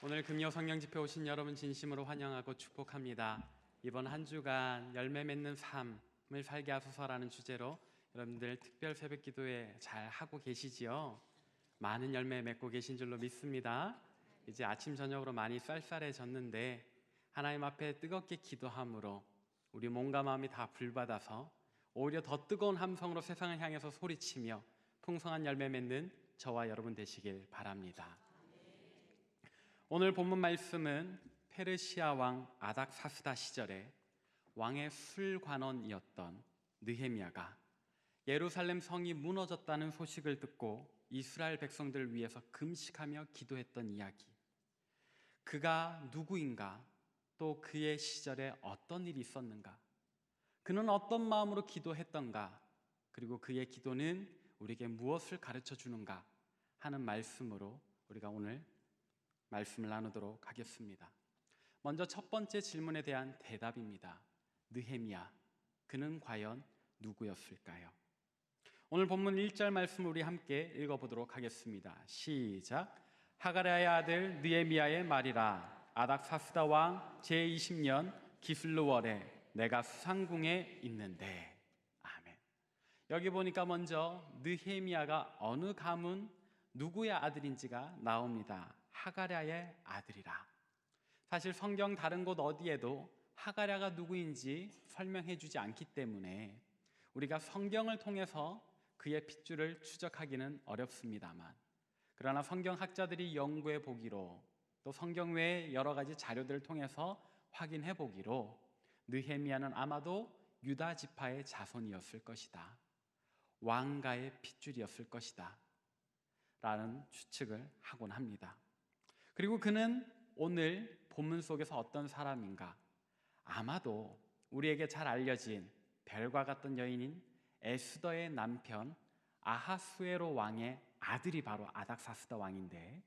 오늘 금요 성령 집회 오신 여러분 진심으로 환영하고 축복합니다. 이번 한 주간 열매 맺는 삶을 살게 하소서라는 주제로 여러분들 특별 새벽 기도회 잘 하고 계시지요? 많은 열매 맺고 계신 줄로 믿습니다. 이제 아침 저녁으로 많이 쌀쌀해졌는데 하나님 앞에 뜨겁게 기도함으로 우리 몸과 마음이 다 불받아서 오히려 더 뜨거운 함성으로 세상을 향해서 소리치며 풍성한 열매 맺는 저와 여러분 되시길 바랍니다. 오늘 본문 말씀은 페르시아 왕 아닥사스다 시절에 왕의 술관원이었던 느헤미야가 예루살렘 성이 무너졌다는 소식을 듣고 이스라엘 백성들을 위해서 금식하며 기도했던 이야기. 그가 누구인가? 또 그의 시절에 어떤 일이 있었는가? 그는 어떤 마음으로 기도했던가? 그리고 그의 기도는 우리에게 무엇을 가르쳐 주는가? 하는 말씀으로 우리가 오늘 말씀을 나누도록 하겠습니다. 먼저 첫 번째 질문에 대한 대답입니다. 느헤미야, 그는 과연 누구였을까요? 오늘 본문 1절 말씀을 우리 함께 읽어보도록 하겠습니다. 시작. 하가랴의 아들 느헤미야의 말이라. 아닥사스다 왕 제20년 기슬루월에 내가 수상궁에 있는데. 아멘. 여기 보니까 먼저 느헤미야가 어느 가문 누구의 아들인지가 나옵니다. 하가랴의 아들이라. 사실 성경 다른 곳 어디에도 하가랴가 누구인지 설명해 주지 않기 때문에 우리가 성경을 통해서 그의 핏줄을 추적하기는 어렵습니다만, 그러나 성경학자들이 연구해 보기로, 또 성경 외의 여러 가지 자료들을 통해서 확인해 보기로 느헤미야는 아마도 유다 지파의 자손이었을 것이다, 왕가의 핏줄이었을 것이다 라는 추측을 하곤 합니다. 그리고 그는 오늘 본문 속에서 어떤 사람인가? 아마도 우리에게 잘 알려진 별과 같던 여인인 에스더의 남편 아하수에로 왕의 아들이 바로 아닥사스다 왕인데,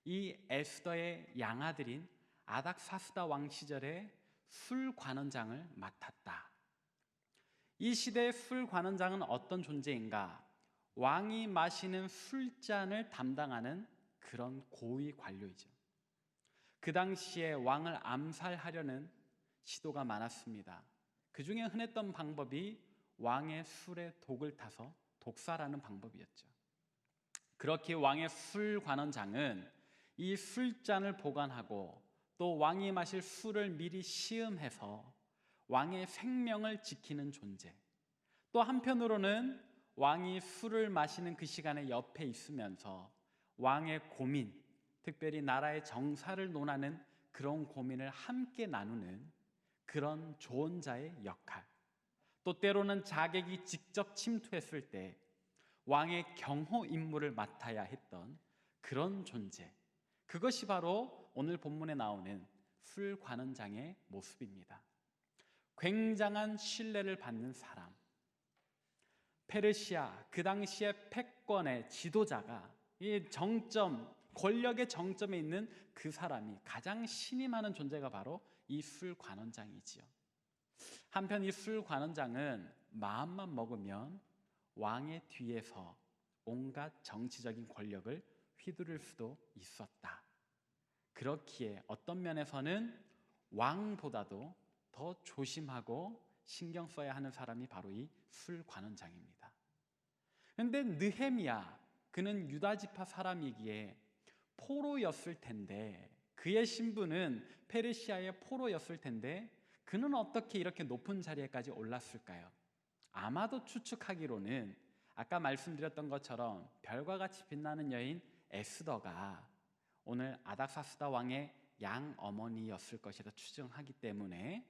이 에스더의 양아들인 아닥사스다 왕 시절에 술관원장을 맡았다. 이 시대의 술관원장은 어떤 존재인가? 왕이 마시는 술잔을 담당하는 그런 고위 관료이죠. 그 당시에 왕을 암살하려는 시도가 많았습니다. 그 중에 흔했던 방법이 왕의 술에 독을 타서 독살하는 방법이었죠. 그렇게 왕의 술관원장은 이 술잔을 보관하고 또 왕이 마실 술을 미리 시음해서 왕의 생명을 지키는 존재, 또 한편으로는 왕이 술을 마시는 그 시간에 옆에 있으면서 왕의 고민, 특별히 나라의 정사를 논하는 그런 고민을 함께 나누는 그런 조언자의 역할, 또 때로는 자객이 직접 침투했을 때 왕의 경호 임무를 맡아야 했던 그런 존재, 그것이 바로 오늘 본문에 나오는 술관원장의 모습입니다. 굉장한 신뢰를 받는 사람, 페르시아 그 당시의 패권의 지도자가 이 정점, 권력의 정점에 있는 그 사람이 가장 신임하는 존재가 바로 이 술관원장이지요. 한편 이 술관원장은 마음만 먹으면 왕의 뒤에서 온갖 정치적인 권력을 휘두를 수도 있었다. 그렇기에 어떤 면에서는 왕보다도 더 조심하고 신경 써야 하는 사람이 바로 이 술관원장입니다. 그런데 느헤미야, 그는 유다 지파 사람이기에 포로였을 텐데, 그의 신분은 페르시아의 포로였을 텐데 그는 어떻게 이렇게 높은 자리에까지 올랐을까요? 아마도 추측하기로는 아까 말씀드렸던 것처럼 별과 같이 빛나는 여인 에스더가 오늘 아닥사스다 왕의 양어머니였을 것이라 추정하기 때문에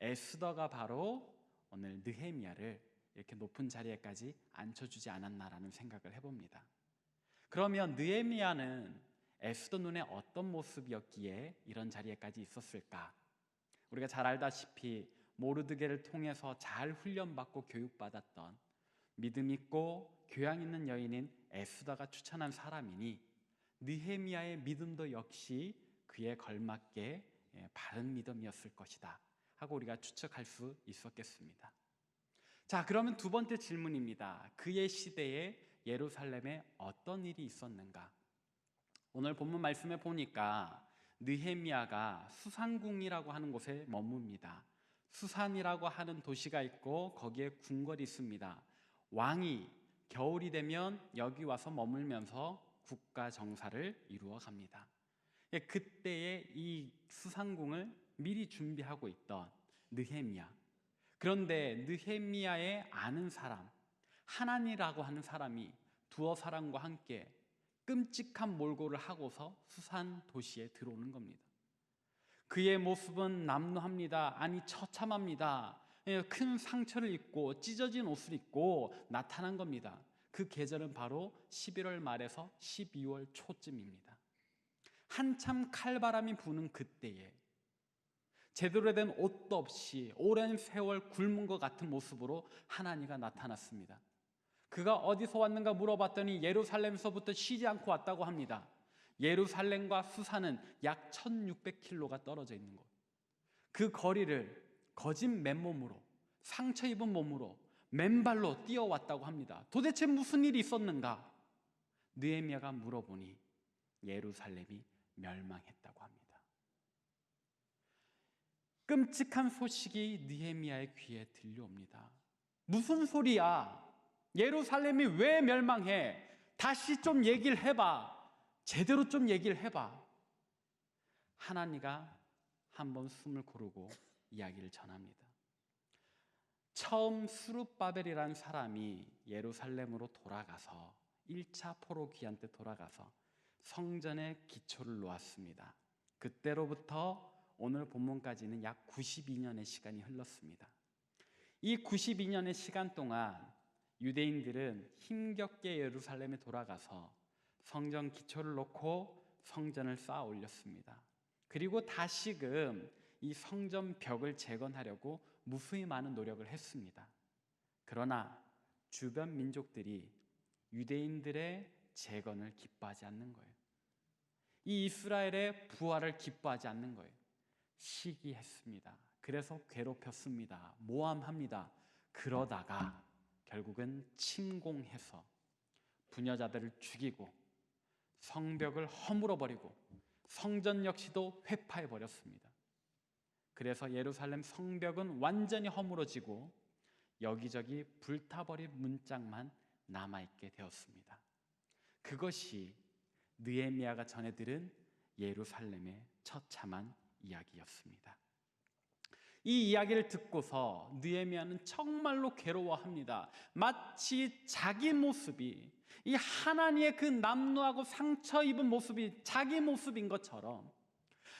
에스더가 바로 오늘 느헤미야를 이렇게 높은 자리에까지 앉혀주지 않았나라는 생각을 해봅니다. 그러면 느헤미야는 에스더 눈에 어떤 모습이었기에 이런 자리에까지 있었을까? 우리가 잘 알다시피 모르드게를 통해서 잘 훈련받고 교육받았던 믿음 있고 교양 있는 여인인 에스더가 추천한 사람이니 느헤미야의 믿음도 역시 그에 걸맞게 바른 믿음이었을 것이다 하고 우리가 추측할 수 있었겠습니다. 자, 그러면 두 번째 질문입니다. 그의 시대에 예루살렘에 어떤 일이 있었는가? 오늘 본문 말씀에 보니까 느헤미야가 수산궁이라고 하는 곳에 머뭅니다. 수산이라고 하는 도시가 있고 거기에 궁궐이 있습니다. 왕이 겨울이 되면 여기 와서 머물면서 국가 정사를 이루어 갑니다. 그때에 이 수산궁을 미리 준비하고 있던 느헤미야. 그런데 느헤미야의 아는 사람, 하나니라고 하는 사람이 두어 사람과 함께 끔찍한 몰골을 하고서 수산 도시에 들어오는 겁니다. 그의 모습은 남루합니다. 아니 처참합니다. 큰 상처를 입고 찢어진 옷을 입고 나타난 겁니다. 그 계절은 바로 11월 말에서 12월 초쯤입니다. 한참 칼바람이 부는 그때에 제대로 된 옷도 없이 오랜 세월 굶은 것 같은 모습으로 하나니가 나타났습니다. 그가 어디서 왔는가 물어봤더니 예루살렘에서부터 쉬지 않고 왔다고 합니다. 예루살렘과 수산은 약 1600km가 떨어져 있는 곳. 그 거리를 거진 맨몸으로, 상처 입은 몸으로 맨발로 뛰어왔다고 합니다. 도대체 무슨 일이 있었는가? 느헤미야가 물어보니 예루살렘이 멸망했다고 합니다. 끔찍한 소식이 느헤미야의 귀에 들려옵니다. 무슨 소리야? 예루살렘이 왜 멸망해? 다시 좀 얘기를 해봐. 제대로 좀 얘기를 해봐. 하나니가 한번 숨을 고르고 이야기를 전합니다. 처음 스룹바벨이라는 사람이 예루살렘으로 돌아가서 1차 포로 귀환 때 돌아가서 성전의 기초를 놓았습니다. 그때로부터 오늘 본문까지는 약 92년의 시간이 흘렀습니다. 이 92년의 시간 동안 유대인들은 힘겹게 예루살렘에 돌아가서 성전 기초를 놓고 성전을 쌓아 올렸습니다. 그리고 다시금 이 성전 벽을 재건하려고 무수히 많은 노력을 했습니다. 그러나 주변 민족들이 유대인들의 재건을 기뻐하지 않는 거예요. 이 이스라엘의 부활을 기뻐하지 않는 거예요. 시기했습니다. 그래서 괴롭혔습니다. 모함합니다. 그러다가 결국은 침공해서 부녀자들을 죽이고 성벽을 허물어버리고 성전 역시도 회파해버렸습니다. 그래서 예루살렘 성벽은 완전히 허물어지고 여기저기 불타버린 문짝만 남아있게 되었습니다. 그것이 느헤미야가 전해 들은 예루살렘의 처참한 이야기였습니다. 이 이야기를 듣고서 느헤미야는 정말로 괴로워합니다. 마치 자기 모습이 이 하나님의 그 남루하고 상처 입은 모습이 자기 모습인 것처럼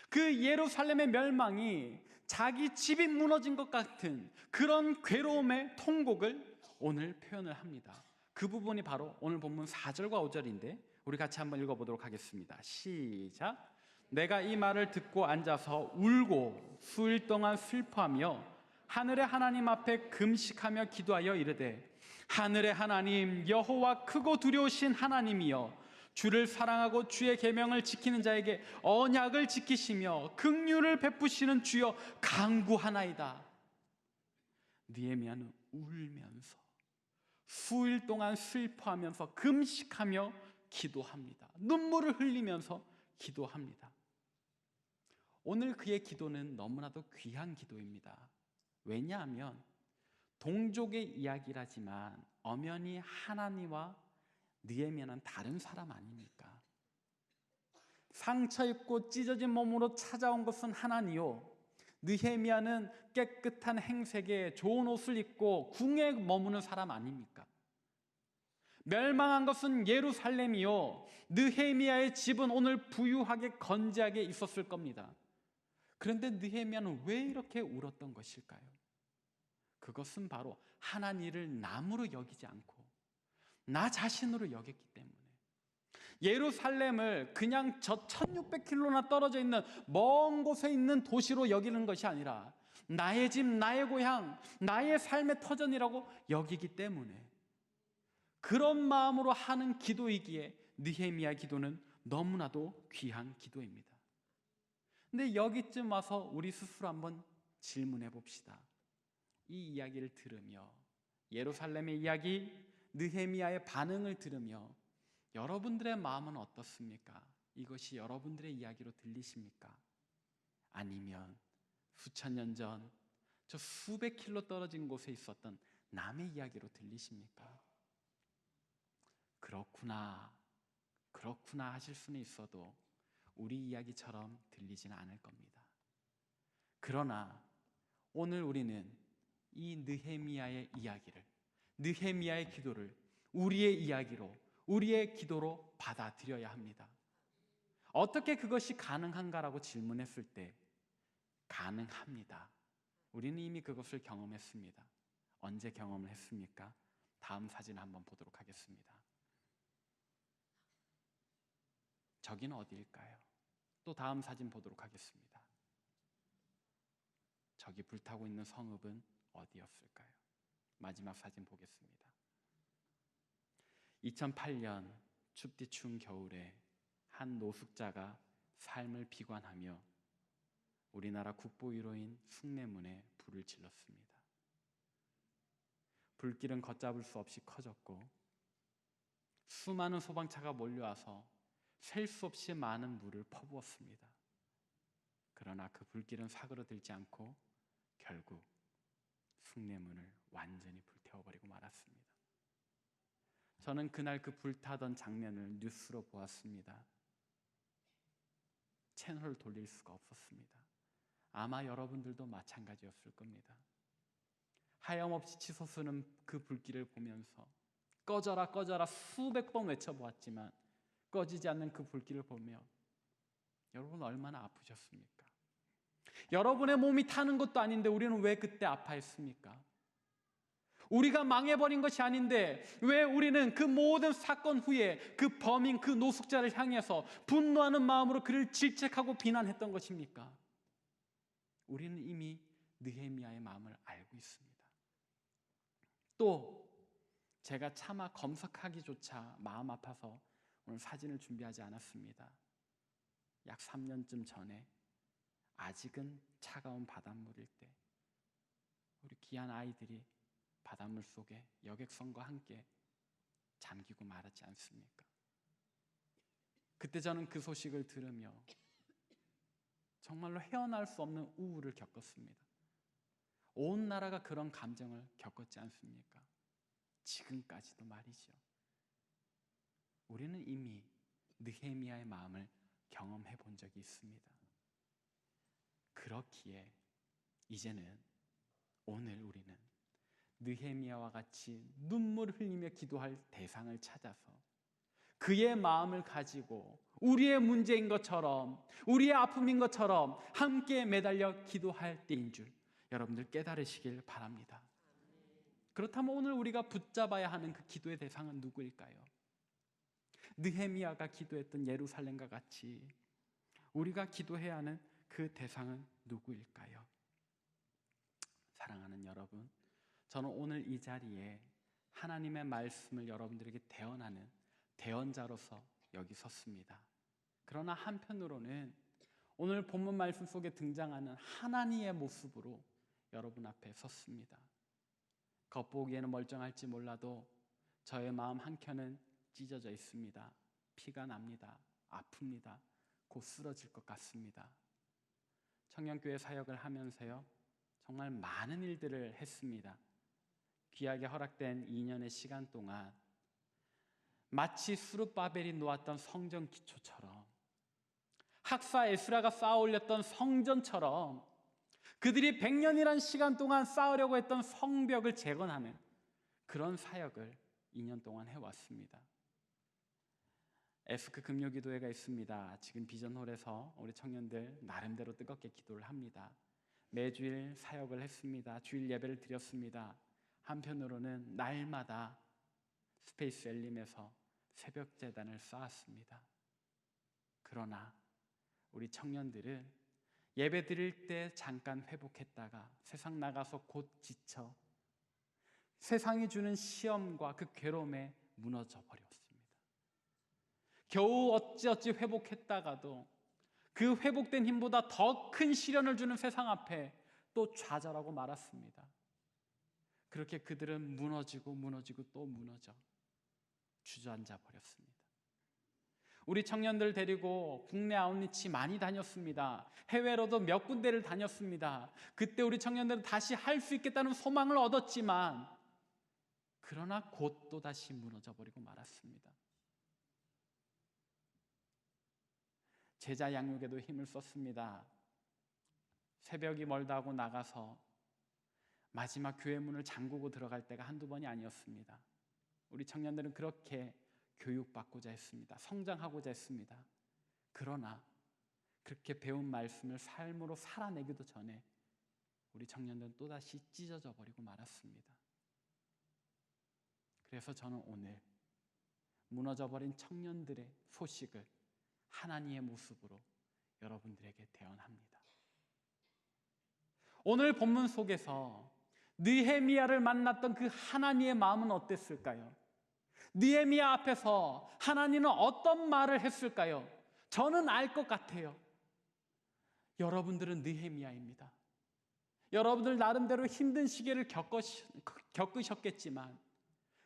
그 예루살렘의 멸망이 자기 집이 무너진 것 같은 그런 괴로움의 통곡을 오늘 표현을 합니다. 그 부분이 바로 오늘 본문 4절과 5절인데 우리 같이 한번 읽어보도록 하겠습니다. 시작. 내가 이 말을 듣고 앉아서 울고 수일 동안 슬퍼하며 하늘의 하나님 앞에 금식하며 기도하여 이르되 하늘의 하나님 여호와 크고 두려우신 하나님이여 주를 사랑하고 주의 계명을 지키는 자에게 언약을 지키시며 긍휼을 베푸시는 주여 간구하나이다. 느헤미야는 울면서 수일 동안 슬퍼하면서 금식하며 기도합니다. 눈물을 흘리면서 기도합니다. 오늘 그의 기도는 너무나도 귀한 기도입니다. 왜냐하면 동족의 이야기라지만 엄연히 하나님과 느헤미야는 다른 사람 아닙니까? 상처 입고 찢어진 몸으로 찾아온 것은 하나니요, 느헤미야는 깨끗한 행색에 좋은 옷을 입고 궁에 머무는 사람 아닙니까? 멸망한 것은 예루살렘이요, 느헤미야의 집은 오늘 부유하게 건재하게 있었을 겁니다. 그런데 느헤미야는 왜 이렇게 울었던 것일까요? 그것은 바로 하나님을 남으로 여기지 않고 나 자신으로 여겼기 때문에, 예루살렘을 그냥 저 1600km나 떨어져 있는 먼 곳에 있는 도시로 여기는 것이 아니라 나의 집, 나의 고향, 나의 삶의 터전이라고 여기기 때문에 그런 마음으로 하는 기도이기에 느헤미야 기도는 너무나도 귀한 기도입니다. 근데 여기쯤 와서 우리 스스로 한번 질문해 봅시다. 이 이야기를 들으며, 예루살렘의 이야기, 느헤미야의 반응을 들으며 여러분들의 마음은 어떻습니까? 이것이 여러분들의 이야기로 들리십니까? 아니면 수천 년 전 저 수백 킬로 떨어진 곳에 있었던 남의 이야기로 들리십니까? 그렇구나 하실 수는 있어도 우리 이야기처럼 들리지는 않을 겁니다. 그러나 오늘 우리는 이 느헤미야의 이야기를, 느헤미야의 기도를 우리의 이야기로, 우리의 기도로 받아들여야 합니다. 어떻게 그것이 가능한가라고 질문했을 때 가능합니다. 우리는 이미 그것을 경험했습니다. 언제 경험을 했습니까? 다음 사진 한번 보도록 하겠습니다. 저기는 어디일까요? 또 다음 사진 보도록 하겠습니다. 저기 불타고 있는 성읍은 어디였을까요? 마지막 사진 보겠습니다. 2008년 춥디 추운 겨울에 한 노숙자가 삶을 비관하며 우리나라 국보위로인 숭례문에 불을 질렀습니다. 불길은 걷잡을 수 없이 커졌고 수많은 소방차가 몰려와서 셀 수 없이 많은 물을 퍼부었습니다. 그러나 그 불길은 사그러들지 않고 결국 숭례문을 완전히 불태워버리고 말았습니다. 저는 그날 그 불타던 장면을 뉴스로 보았습니다. 채널을 돌릴 수가 없었습니다. 아마 여러분들도 마찬가지였을 겁니다. 하염없이 치솟는 그 불길을 보면서 꺼져라 꺼져라 수백 번 외쳐보았지만 꺼지지 않는 그 불길을 보며 여러분 얼마나 아프셨습니까? 여러분의 몸이 타는 것도 아닌데 우리는 왜 그때 아파했습니까? 우리가 망해버린 것이 아닌데 왜 우리는 그 모든 사건 후에 그 범인, 그 노숙자를 향해서 분노하는 마음으로 그를 질책하고 비난했던 것입니까? 우리는 이미 느헤미야의 마음을 알고 있습니다. 또 제가 차마 검색하기조차 마음 아파서 오늘 사진을 준비하지 않았습니다. 약 3년쯤 전에 아직은 차가운 바닷물일 때 우리 귀한 아이들이 바닷물 속에 여객선과 함께 잠기고 말았지 않습니까? 그때 저는 그 소식을 들으며 정말로 헤어날 수 없는 우울을 겪었습니다. 온 나라가 그런 감정을 겪었지 않습니까? 지금까지도 말이죠. 우리는 이미 느헤미야의 마음을 경험해 본 적이 있습니다. 그렇기에 이제는 오늘 우리는 느헤미야와 같이 눈물을 흘리며 기도할 대상을 찾아서 그의 마음을 가지고 우리의 문제인 것처럼, 우리의 아픔인 것처럼 함께 매달려 기도할 때인 줄 여러분들 깨달으시길 바랍니다. 그렇다면 오늘 우리가 붙잡아야 하는 그 기도의 대상은 누구일까요? 느헤미야가 기도했던 예루살렘과 같이 우리가 기도해야 하는 그 대상은 누구일까요? 사랑하는 여러분, 저는 오늘 이 자리에 하나님의 말씀을 여러분들에게 대언하는 대언자로서 여기 섰습니다. 그러나 한편으로는 오늘 본문 말씀 속에 등장하는 하나님의 모습으로 여러분 앞에 섰습니다. 겉보기에는 멀쩡할지 몰라도 저의 마음 한켠은 찢어져 있습니다. 피가 납니다. 아픕니다. 곧 쓰러질 것 같습니다. 청년교회 사역을 하면서요, 정말 많은 일들을 했습니다. 귀하게 허락된 2년의 시간 동안 마치 수르바벨이 놓았던 성전 기초처럼, 학사 에스라가 쌓아 올렸던 성전처럼 그들이 100년이란 시간 동안 쌓으려고 했던 성벽을 재건하는 그런 사역을 2년 동안 해왔습니다. 에스크 금요기도회가 있습니다. 지금 비전홀에서 우리 청년들 나름대로 뜨겁게 기도를 합니다. 매주일 사역을 했습니다. 주일 예배를 드렸습니다. 한편으로는 날마다 스페이스 엘림에서 새벽 제단을 쌓았습니다. 그러나 우리 청년들은 예배 드릴 때 잠깐 회복했다가 세상 나가서 곧 지쳐 세상이 주는 시험과 그 괴로움에 무너져 버렸습니다. 겨우 어찌어찌 회복했다가도 그 회복된 힘보다 더 큰 시련을 주는 세상 앞에 또 좌절하고 말았습니다. 그렇게 그들은 무너지고 또 무너져 주저앉아 버렸습니다. 우리 청년들 데리고 국내 아웃리치 많이 다녔습니다. 해외로도 몇 군데를 다녔습니다. 그때 우리 청년들은 다시 할 수 있겠다는 소망을 얻었지만 그러나 곧 또다시 무너져 버리고 말았습니다. 제자 양육에도 힘을 썼습니다. 새벽이 멀다 하고 나가서 마지막 교회 문을 잠그고 들어갈 때가 한두 번이 아니었습니다. 우리 청년들은 그렇게 교육받고자 했습니다. 성장하고자 했습니다. 그러나 그렇게 배운 말씀을 삶으로 살아내기도 전에 우리 청년들은 또다시 찢어져 버리고 말았습니다. 그래서 저는 오늘 무너져 버린 청년들의 소식을 하나님의 모습으로 여러분들에게 대언합니다. 오늘 본문 속에서 느헤미야를 만났던 그 하나님의 마음은 어땠을까요? 느헤미야 앞에서 하나님은 어떤 말을 했을까요? 저는 알 것 같아요. 여러분들은 느헤미야입니다. 여러분들 나름대로 힘든 시기를 겪으셨겠지만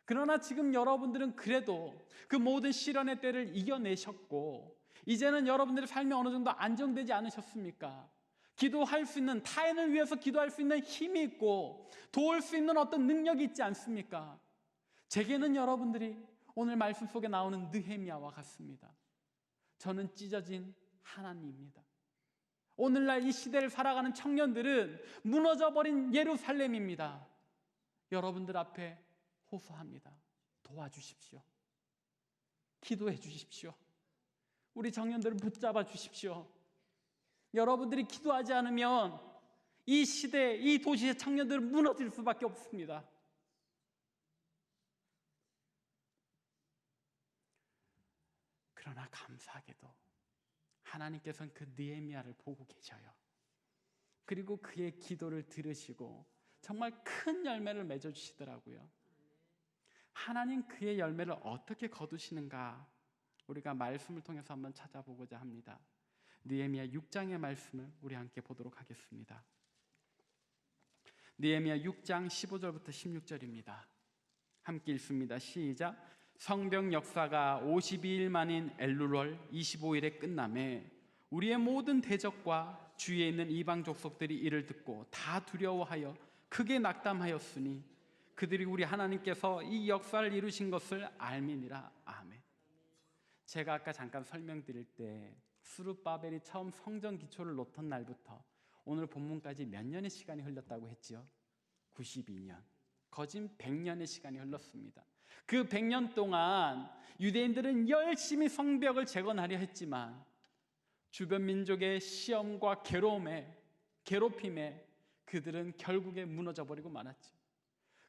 그러나 지금 여러분들은 그래도 그 모든 시련의 때를 이겨내셨고 이제는 여러분들의 삶이 어느 정도 안정되지 않으셨습니까? 기도할 수 있는, 타인을 위해서 기도할 수 있는 힘이 있고 도울 수 있는 어떤 능력이 있지 않습니까? 제게는 여러분들이 오늘 말씀 속에 나오는 느헤미야와 같습니다. 저는 찢어진 하나님입니다. 오늘날 이 시대를 살아가는 청년들은 무너져버린 예루살렘입니다. 여러분들 앞에 호소합니다. 도와주십시오. 기도해 주십시오. 우리 청년들을 붙잡아 주십시오. 여러분들이 기도하지 않으면 이 시대, 이 도시의 청년들은 무너질 수밖에 없습니다. 그러나 감사하게도 하나님께서는 그 느헤미야를 보고 계셔요. 그리고 그의 기도를 들으시고 정말 큰 열매를 맺어주시더라고요. 하나님 그의 열매를 어떻게 거두시는가 우리가 말씀을 통해서 한번 찾아보고자 합니다. 느헤미야 6장의 말씀을 우리 함께 보도록 하겠습니다. 느헤미야 6장 15절부터 16절입니다. 함께 읽습니다. 시작. 성벽 역사가 52일 만인 엘룰월 25일에 끝남에 우리의 모든 대적과 주위에 있는 이방 족속들이 이를 듣고 다 두려워하여 크게 낙담하였으니 그들이 우리 하나님께서 이 역사를 이루신 것을 알미니라. 아멘. 제가 아까 잠깐 설명드릴 때 스룹바벨이 처음 성전 기초를 놓던 날부터 오늘 본문까지 몇 년의 시간이 흘렀다고 했지요? 92년. 거진 100년의 시간이 흘렀습니다. 그 100년 동안 유대인들은 열심히 성벽을 재건하려 했지만 주변 민족의 시험과 괴롭힘에 그들은 결국에 무너져 버리고 말았죠.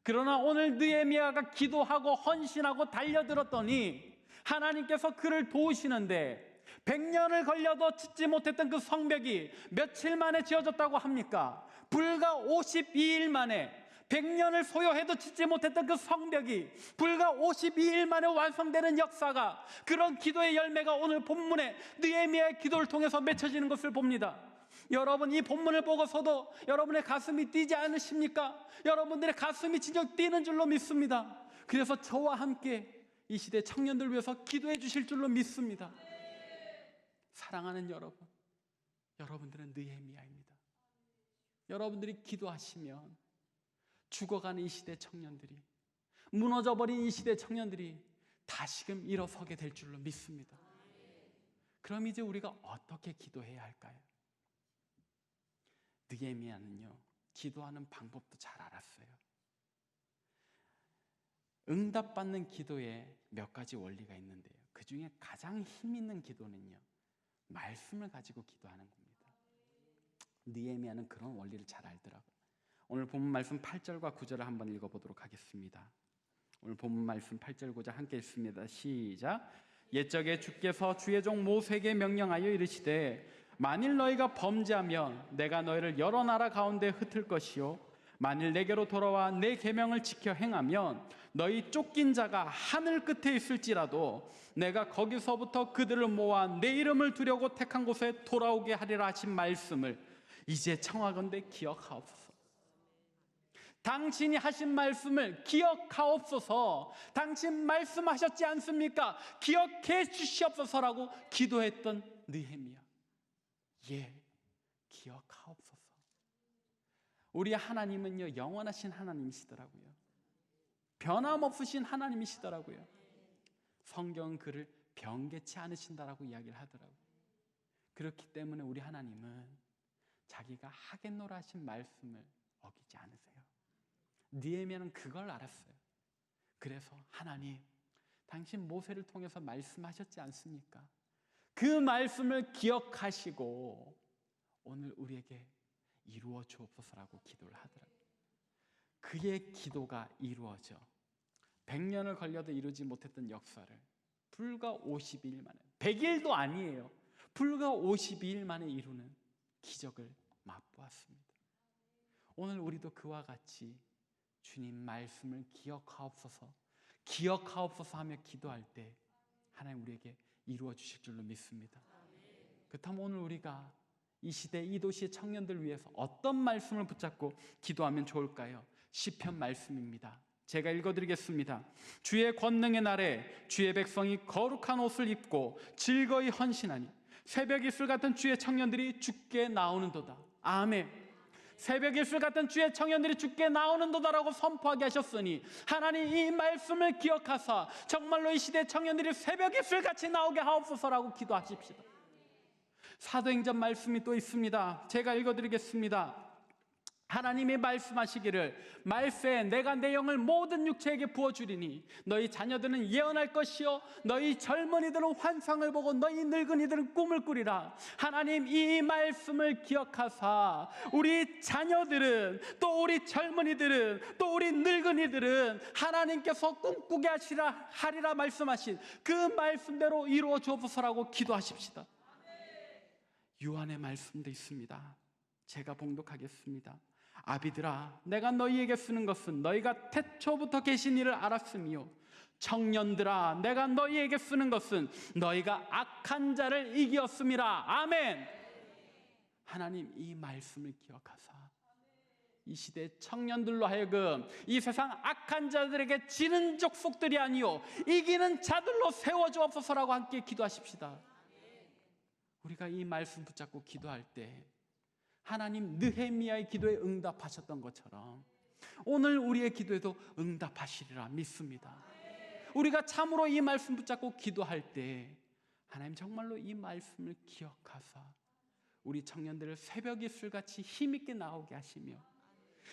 그러나 오늘 느헤미야가 기도하고 헌신하고 달려들었더니 하나님께서 그를 도우시는데 100년을 걸려도 짓지 못했던 그 성벽이 며칠 만에 지어졌다고 합니까? 불과 52일 만에 100년을 소요해도 짓지 못했던 그 성벽이 불과 52일 만에 완성되는 역사가, 그런 기도의 열매가 오늘 본문에 느헤미야의 기도를 통해서 맺혀지는 것을 봅니다. 여러분, 이 본문을 보고서도 여러분의 가슴이 뛰지 않으십니까? 여러분들의 가슴이 진정 뛰는 줄로 믿습니다. 그래서 저와 함께 이 시대 청년들 위해서 기도해 주실 줄로 믿습니다. 사랑하는 여러분, 여러분들은 느헤미야입니다. 여러분들이 기도하시면 죽어가는 이 시대 청년들이, 무너져버린 이 시대 청년들이 다시금 일어서게 될 줄로 믿습니다. 그럼 이제 우리가 어떻게 기도해야 할까요? 느헤미야는요, 기도하는 방법도 잘 알았어요. 응답받는 기도에 몇 가지 원리가 있는데요, 그 중에 가장 힘 있는 기도는요, 말씀을 가지고 기도하는 겁니다. 느헤미야는 그런 원리를 잘 알더라고요. 오늘 본문 말씀 8절과 9절을 한번 읽어보도록 하겠습니다. 오늘 본문 말씀 8절 9절 함께 읽습니다. 시작. 옛적에 주께서 주의 종 모세에게 명령하여 이르시되 만일 너희가 범죄하면 내가 너희를 여러 나라 가운데 흩을 것이요 만일 내게로 돌아와 내 계명을 지켜 행하면 너희 쫓긴 자가 하늘 끝에 있을지라도 내가 거기서부터 그들을 모아 내 이름을 두려고 택한 곳에 돌아오게 하리라 하신 말씀을 이제 청하건대 기억하옵소서. 당신이 하신 말씀을 기억하옵소서. 당신 말씀하셨지 않습니까? 기억해 주시옵소서라고 기도했던 느헤미야. 예, 기억하옵소서. 우리 하나님은요, 영원하신 하나님이시더라고요. 변함없으신 하나님이시더라고요. 성경은 그를 변개치 않으신다라고 이야기를 하더라고요. 그렇기 때문에 우리 하나님은 자기가 하겠노라 하신 말씀을 어기지 않으세요. 느헤미야는 그걸 알았어요. 그래서 하나님, 당신 모세를 통해서 말씀하셨지 않습니까? 그 말씀을 기억하시고 오늘 우리에게 이루어 주옵소서라고 기도를 하더라고요. 그의 기도가 이루어져 100년을 걸려도 이루지 못했던 역사를 불과 52일 만에, 100일도 아니에요, 불과 52일 만에 이루는 기적을 맛보았습니다. 오늘 우리도 그와 같이 주님 말씀을 기억하옵소서, 기억하옵소서 하며 기도할 때 하나님 우리에게 이루어 주실 줄로 믿습니다. 그렇다면 오늘 우리가 이 시대, 이 도시의 청년들 위해서 어떤 말씀을 붙잡고 기도하면 좋을까요? 시편 말씀입니다. 제가 읽어드리겠습니다. 주의 권능의 날에 주의 백성이 거룩한 옷을 입고 즐거이 헌신하니 새벽 이슬 같은 주의 청년들이 주께 나오는도다. 아멘. 새벽 이슬 같은 주의 청년들이 주께 나오는도다라고 선포하게 하셨으니 하나님 이 말씀을 기억하사 정말로 이 시대 청년들이 새벽 이슬 같이 나오게 하옵소서라고 기도하십시다. 사도행전 말씀이 또 있습니다. 제가 읽어드리겠습니다. 하나님이 말씀하시기를 말세 내가 내 영을 모든 육체에게 부어주리니 너희 자녀들은 예언할 것이요 너희 젊은이들은 환상을 보고 너희 늙은이들은 꿈을 꾸리라. 하나님 이 말씀을 기억하사 우리 자녀들은 또 우리 젊은이들은 또 우리 늙은이들은 하나님께서 꿈꾸게 하리라 말씀하신 그 말씀대로 이루어 주옵소서라고 기도하십시다. 요한의 말씀도 있습니다. 제가 봉독하겠습니다. 아비들아, 내가 너희에게 쓰는 것은 너희가 태초부터 계신 이를 알았으며 청년들아, 내가 너희에게 쓰는 것은 너희가 악한 자를 이기었음이라. 아멘. 하나님 이 말씀을 기억하사 이 시대 청년들로 하여금 이 세상 악한 자들에게 지는 족속들이 아니요 이기는 자들로 세워주옵소서라고 함께 기도하십시다. 우리가 이 말씀 붙잡고 기도할 때 하나님 느헤미야의 기도에 응답하셨던 것처럼 오늘 우리의 기도에도 응답하시리라 믿습니다. 우리가 참으로 이 말씀 붙잡고 기도할 때 하나님 정말로 이 말씀을 기억하사 우리 청년들을 새벽 이슬같이 힘있게 나오게 하시며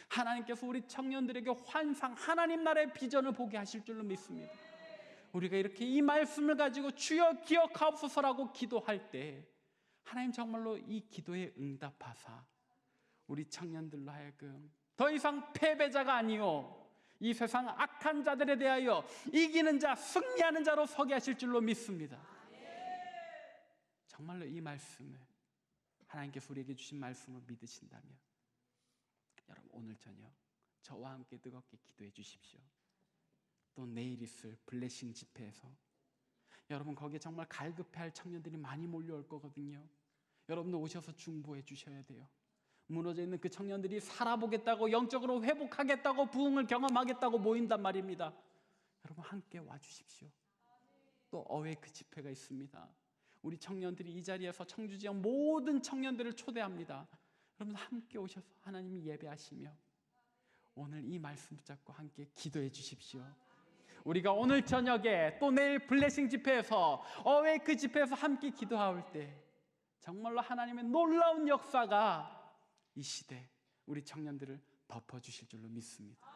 하나님께서 우리 청년들에게 환상, 하나님 나라의 비전을 보게 하실 줄로 믿습니다. 우리가 이렇게 이 말씀을 가지고 주여 기억하옵소서라고 기도할 때 하나님 정말로 이 기도에 응답하사 우리 청년들로 하여금 더 이상 패배자가 아니요 이 세상 악한 자들에 대하여 이기는 자, 승리하는 자로 서게 하실 줄로 믿습니다. 정말로 이 말씀을 하나님께서 우리에게 주신 말씀을 믿으신다면 여러분 오늘 저녁 저와 함께 뜨겁게 기도해 주십시오. 또 내일 있을 블레싱 집회에서 여러분 거기에 정말 갈급해할 청년들이 많이 몰려올 거거든요. 여러분도 오셔서 중보해 주셔야 돼요. 무너져 있는 그 청년들이 살아보겠다고, 영적으로 회복하겠다고, 부흥을 경험하겠다고 모인단 말입니다. 여러분 함께 와주십시오. 또 어웨이크 집회가 있습니다. 우리 청년들이 이 자리에서 청주 지역 모든 청년들을 초대합니다. 여러분 함께 오셔서 하나님이 예배하시며 오늘 이 말씀 붙잡고 함께 기도해 주십시오. 우리가 오늘 저녁에 또 내일 블레싱 집회에서 어웨이크 집회에서 함께 기도할 때 정말로 하나님의 놀라운 역사가 이 시대 우리 청년들을 덮어주실 줄로 믿습니다.